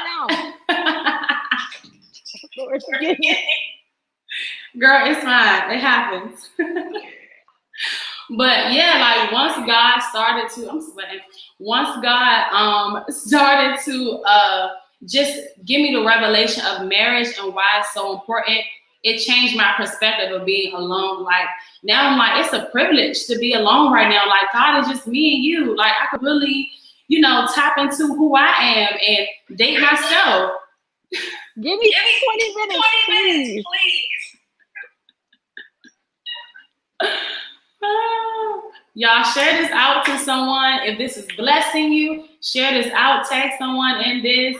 Girl, it's fine. It happens. But yeah, like once God started to, I'm sweating. Once God started to just give me the revelation of marriage and why it's so important, it changed my perspective of being alone. Like now I'm like, it's a privilege to be alone right now. Like God is just me and you. Like I could really, you know, tap into who I am and date myself.
Give me 20 minutes, please.
Y'all share this out to someone. If this is blessing you, share this out, tag someone in this.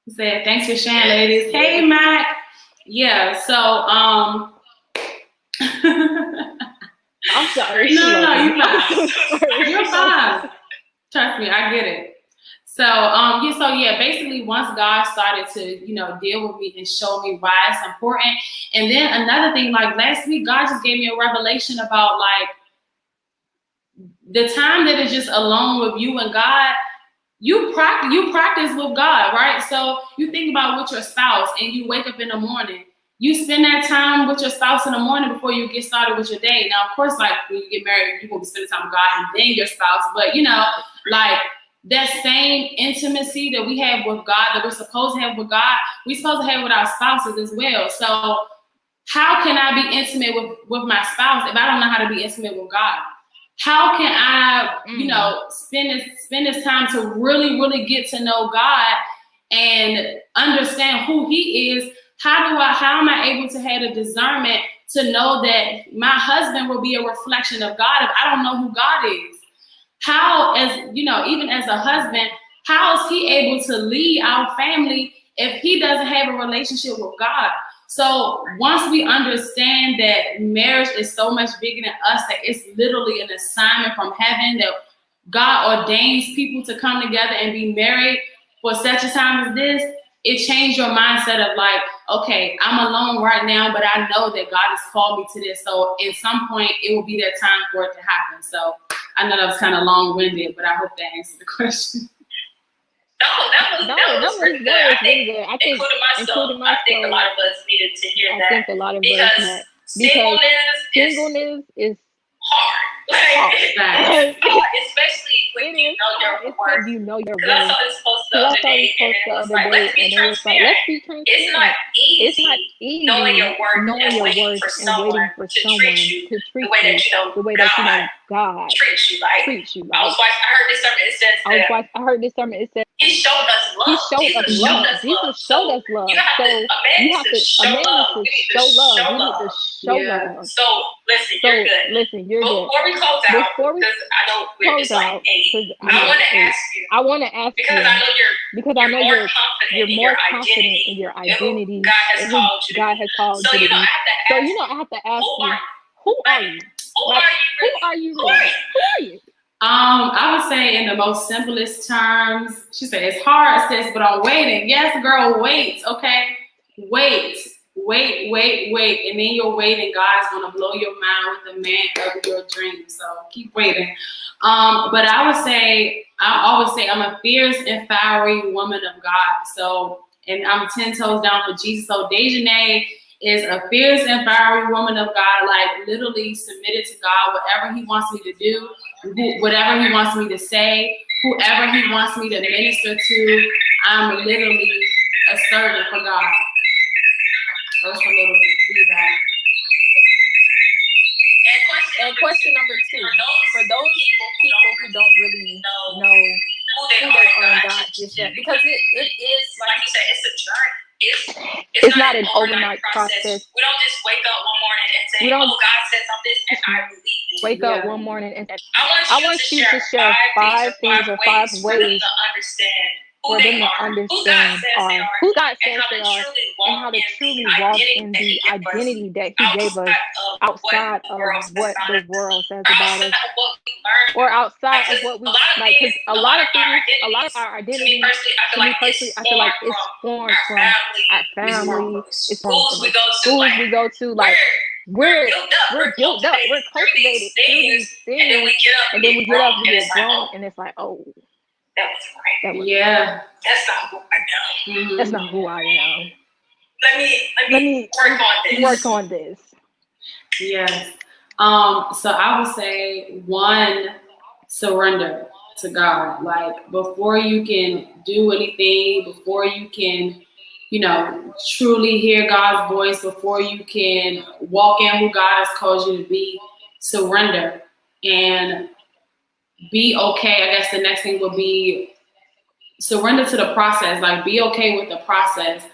He said, thanks for sharing, ladies. Hey, Mac. Yeah, so
I'm sorry.
No, you're fine. You're fine. Trust me, I get it. So yeah, basically once God started to, you know, deal with me and show me why it's important. And then another thing, like last week, God just gave me a revelation about like the time that is just alone with you and God. You practice with God, right? So you think about with your spouse and you wake up in the morning. You spend that time with your spouse in the morning before you get started with your day. Now, of course, like when you get married, you're going to be spending time with God and then your spouse. But, you know, like that same intimacy that we have with God, that we're supposed to have with God, we're supposed to have with our spouses as well. So how can I be intimate with my spouse if I don't know how to be intimate with God? How can I, you know, spend this time to really, really get to know God and understand who He is? How am I able to have a discernment to know that my husband will be a reflection of God if I don't know who God is? How, as you know, even as a husband, how is he able to lead our family if he doesn't have a relationship with God? So once we understand that marriage is so much bigger than us, that it's literally an assignment from heaven, that God ordains people to come together and be married for such a time as this, it changed your mindset of like, okay, I'm alone right now, but I know that God has called me to this. So at some point, it will be that time for it to happen. So I know that was kind of long-winded, but I hope that answered the question.
That was really good. I think, including myself, I think a lot of us needed to hear that.
I think a lot of us
because
singleness is
hard. Like, especially when you know your worth.
You know your
worth. I saw this post the other day, and it was like, let's be transparent. It's not easy knowing your worth and waiting for someone to treat you the way that you know God treats you. Like, I heard this sermon. It says He showed us love. Jesus showed us love. You have to show love. We need to show love. So listen, you're good. Before we close out, because I know we're just like 8, I want to ask you. Because I know you're more confident in your identity. God has called you to be. So you know, I have to ask you, who are you? Who are you?
I would say in the most simplest terms, she said, it's hard, sis, but I'm waiting. Yes, girl, wait, okay? Wait. And then you're waiting. God's going to blow your mind with the man of your dreams. So keep waiting. But I always say I'm a fierce and fiery woman of God. So, and I'm 10 toes down for Jesus. So Dajanay is a fierce and fiery woman of God, like literally submitted to God, whatever He wants me to do, whatever He wants me to say, whoever He wants me to minister to, I'm literally a servant for God. That's a little feedback.
And question And question number 2, for those people who don't really know who they are in God just yet, because it is, like you said, it's a journey. It's not an overnight process. We don't just wake up one morning and say, "Oh, God said something," and I believe it.
Wake up one morning and
I want you to share 5 things or 5 ways for them to understand who God says they are, and how to truly walk in the identity that He gave us outside of what the world says about us, or outside of what we like. Because a lot of our identity, to me personally, I feel like it's formed from our family, it's from the schools we go to. Like we're built up, we're cultivated through these things, and then we get up, we get grown, and it's like, oh,
That's not who I am.
That's not who I am.
Let me
work on this.
Yes. So I would say 1, surrender to God. Like before you can do anything, before you can, truly hear God's voice, before you can walk in who God has called you to be, surrender and be okay. I guess the next thing would be surrender to the process. Like be okay with the process.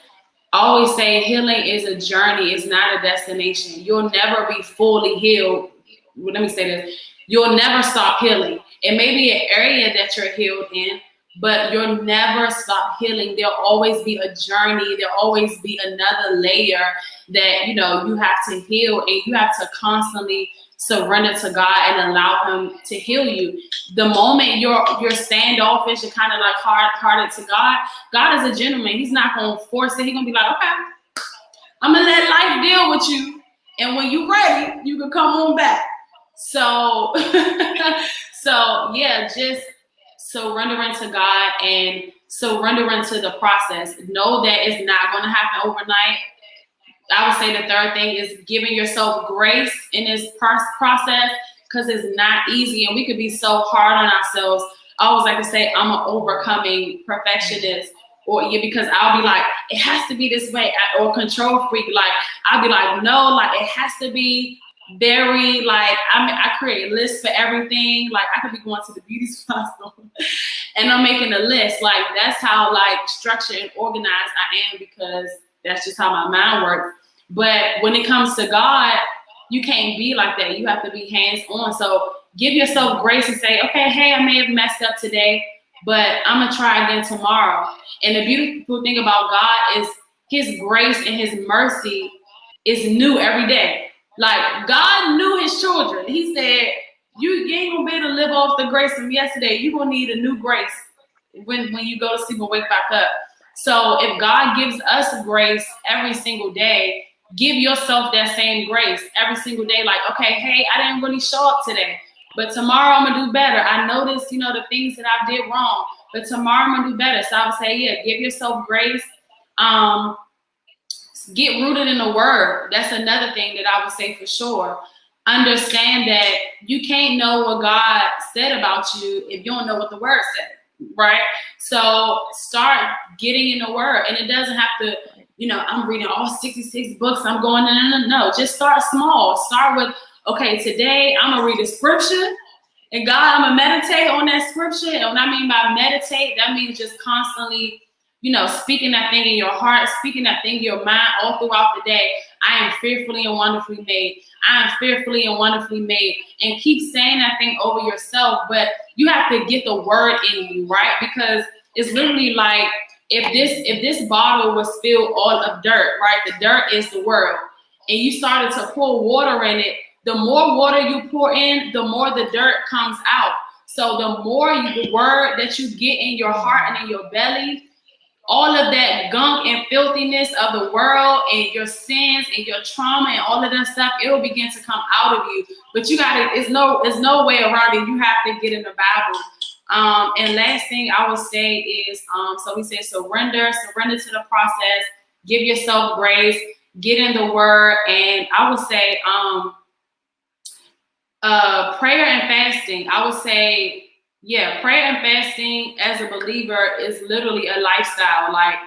I always say healing is a journey. It's not a destination. You'll never be fully healed. Well, let me say this. You'll never stop healing. It may be an area that you're healed in, but you'll never stop healing. There'll always be a journey. There'll always be another layer that, you have to heal, and you have to constantly surrender to God and allow Him to heal you. The moment you're standoffish and kind of like hard-hearted to God, God is a gentleman. He's not going to force it. He's going to be like, okay, I'm going to let life deal with you. And when you're ready, you can come on back. So, just surrendering to God and surrendering to the process. Know that it's not going to happen overnight. I would say the third thing is giving yourself grace in this process, because it's not easy, and we could be so hard on ourselves. I always like to say I'm an overcoming perfectionist, because I'll be like, it has to be this way, or control freak. Like I'll be like, no, like it has to be very like I create lists for everything. Like I could be going to the beauty salon and I'm making a list. Like that's how like structured and organized I am, because that's just how my mind works. But when it comes to God, you can't be like that. You have to be hands-on. So give yourself grace and say, okay, hey, I may have messed up today, but I'm going to try again tomorrow. And the beautiful thing about God is His grace and His mercy is new every day. Like God knew His children. He said, you ain't going to be able to live off the grace from yesterday. You're going to need a new grace when you go to sleep and wake back up. So if God gives us grace every single day, give yourself that same grace every single day. Like, okay, hey, I didn't really show up today, but tomorrow I'm gonna do better. I noticed, the things that I did wrong, but tomorrow I'm gonna do better. So I would say, give yourself grace. Get rooted in the word. That's another thing that I would say for sure. Understand that you can't know what God said about you if you don't know what the word said, right? So start getting in the word, and it doesn't have to, I'm reading all 66 books. I'm going, no. Just start small. Start with, okay, today I'm going to read the scripture, and God, I'm going to meditate on that scripture. And what I mean by meditate, that means just constantly, speaking that thing in your heart, speaking that thing in your mind all throughout the day. I am fearfully and wonderfully made. I am fearfully and wonderfully made. And keep saying that thing over yourself. But you have to get the word in you, right? Because it's literally like, if this bottle was filled all of dirt, right? The dirt is the world. And you started to pour water in it. The more water you pour in, the more the dirt comes out. So the more the word that you get in your heart and in your belly, all of that gunk and filthiness of the world and your sins and your trauma and all of that stuff, it will begin to come out of you. But you got to, there's no way around it. You have to get in the Bible. And last thing I would say is, so we say surrender to the process, give yourself grace, get in the word. And I would say prayer and fasting. I would say, prayer and fasting as a believer is literally a lifestyle. Like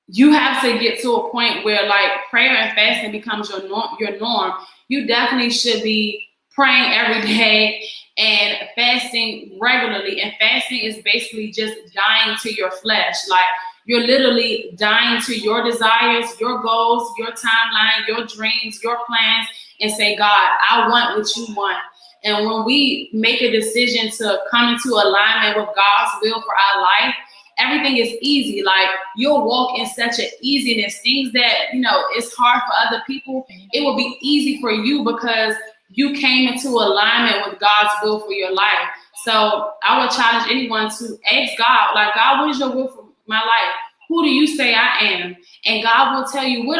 you have to get to a point where like prayer and fasting becomes your norm. You definitely should be praying every day and fasting regularly. And fasting is basically just dying to your flesh. Like, you're literally dying to your desires, your goals, your timeline, your dreams, your plans, and say, God, I want what you want. And when we make a decision to come into alignment with God's will for our life, everything is easy. Like, you'll walk in such an easiness. Things that, it's hard for other people, it will be easy for you because you came into alignment with God's will for your life. So I would challenge anyone to ask God, like, God, what is your will for my life? Who do you say I am? And God will tell you one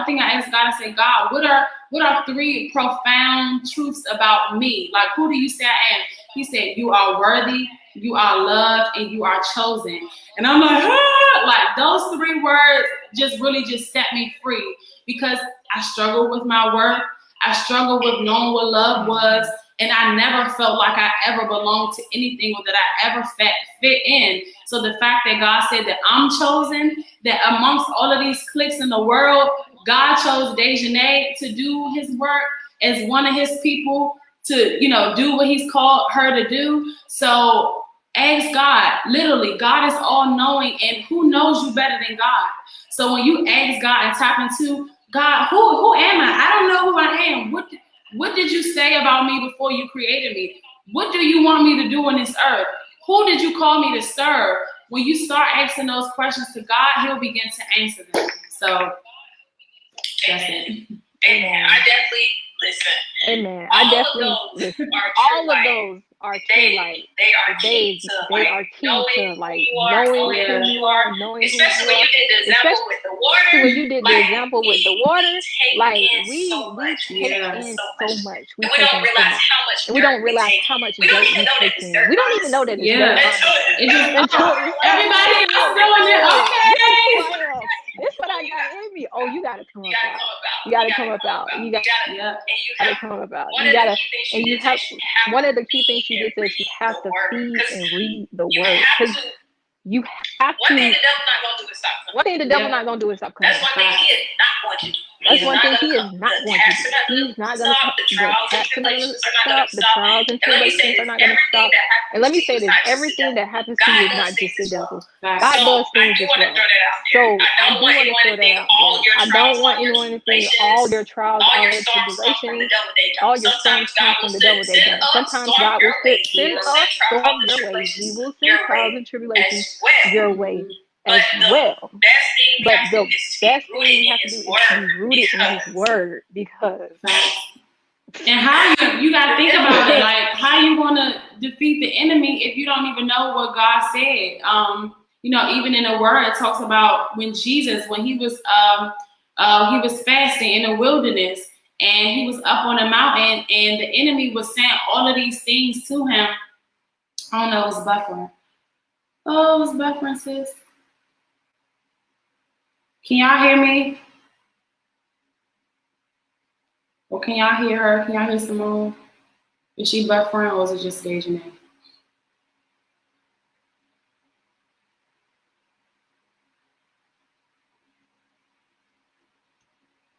thing I asked God, I said, God, what are 3 profound truths about me? Like, who do you say I am? He said, you are worthy, you are loved, and you are chosen. And I'm like, like, those 3 words just really just set me free, because I struggled with my work. I struggled with knowing what love was. And I never felt like I ever belonged to anything or that I ever fit in. So the fact that God said that I'm chosen, that amongst all of these cliques in the world, God chose Dajanay to do his work as one of his people to, do what he's called her to do. So ask God. Literally, God is all knowing, and who knows you better than God? So when you ask God and tap into God, who am I? I don't know who I am. What did you say about me before you created me? What do you want me to do on this earth? Who did you call me to serve? When you start asking those questions to God, he'll begin to answer them. So that's it.
Amen. I definitely listen. Amen. I definitely listen. All of those are true. Like, they are key to like knowing who you are, knowing who you are. Especially when you did the example with the water. Like, we take in so much. We don't realize how much. We don't realize how much dirt we take in. We don't even know that it's dirt.
Everybody else doing it. Okay.
This what I got in me. Oh, you gotta come up out. You gotta come up out. You gotta come up out. You gotta, and you have, one of the key things you did is you have to feed and read the word. Because you have to. One thing the devil's not gonna do is stop coming. That's one thing he is not going to do. That's one thing he is not going to do. He's not going to stop. The trials and tribulations are not going to stop. And let me say this, everything that happens to you is not just the devil. God does things as well. So I do want to throw that out there. I don't want anyone to think all your trials, all your tribulations, all your storms come from the devil. Sometimes God will send us storms your way. He will send trials and tribulations your way as well. But the best thing we have to do is be rooted in his word, because
and how you gotta think about it, like, how you gonna defeat the enemy if you don't even know what God said? Even in the word, it talks about when Jesus, when he was fasting in the wilderness, and he was up on a mountain, and the enemy was saying all of these things to him. I don't know, it was buffering. Oh, it was buffering, sis. Can y'all hear me? Or can y'all hear her? Can y'all hear Simone? Is she buffering, or is it just Dajanay?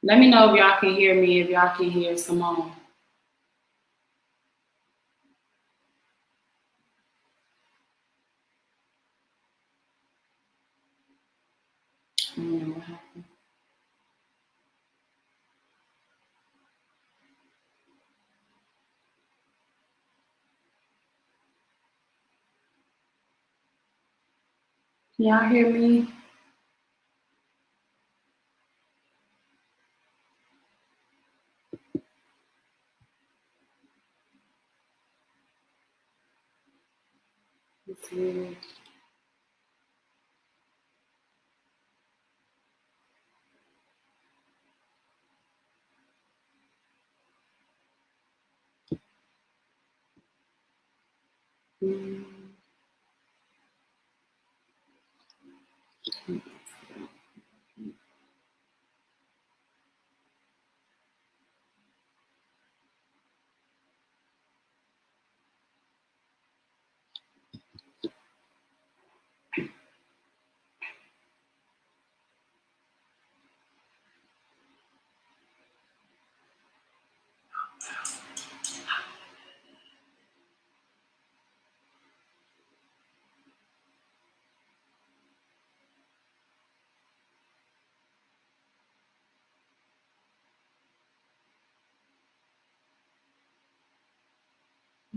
Let me know if y'all can hear me, if y'all can hear Simone. I don't know what happened. Can y'all hear me? It's weird.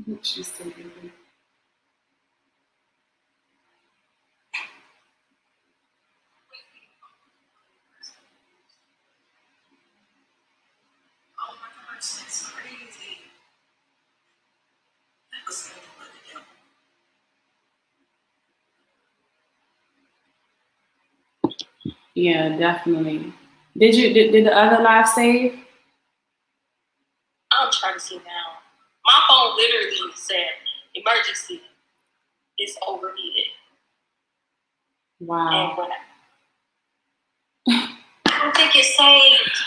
What she said, baby.
Oh my gosh, that's crazy. That was so funny.
Yeah, definitely. Did the other live save?
I'm trying to see now. My phone literally said emergency. It's overheated.
Wow.
And when I don't think it's saved.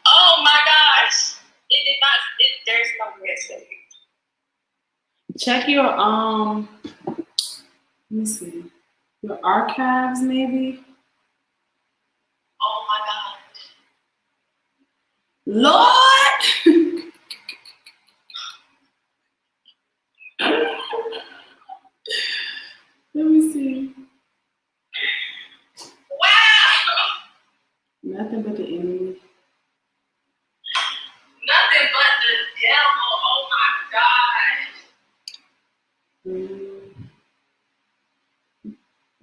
Oh my gosh. It did not, there's no way it's saved.
Check your let me see. Your archives maybe?
Oh my God.
Lord! Let me see.
Wow!
Nothing but the enemy.
Nothing but the devil. Oh my God.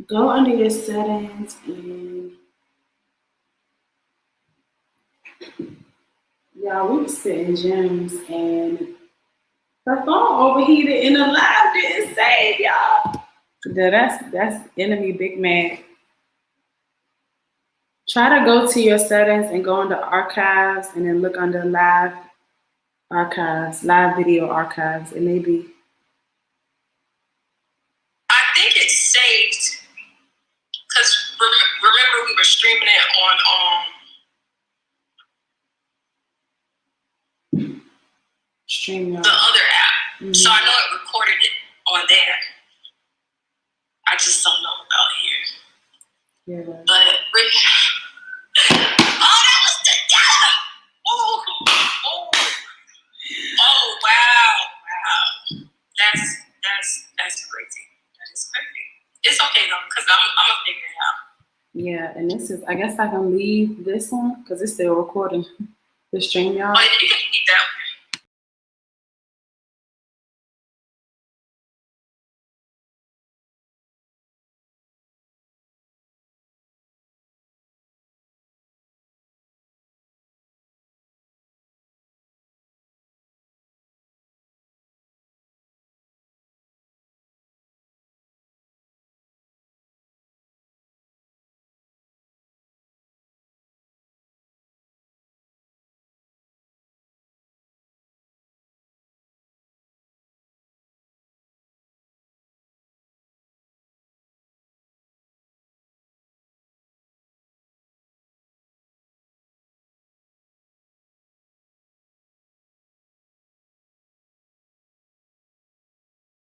Go under your settings and y'all, we were spitting gems and her phone overheated and the live didn't save y'all. That's enemy big man. Try to go to your settings and go into archives and then look under live archives, live video archives. It may be.
I think it's saved because remember we were streaming it on
Stream
the other app.
Mm-hmm.
So I know it recorded it on there. I just don't know about here.
Yeah.
But oh, that was the devil! Oh, wow. That's crazy. That is crazy. It's okay though, because I'm gonna figure it out.
Yeah, and this is, I guess I can leave this one because it's still recording the stream, y'all.
Oh, you can keep that one.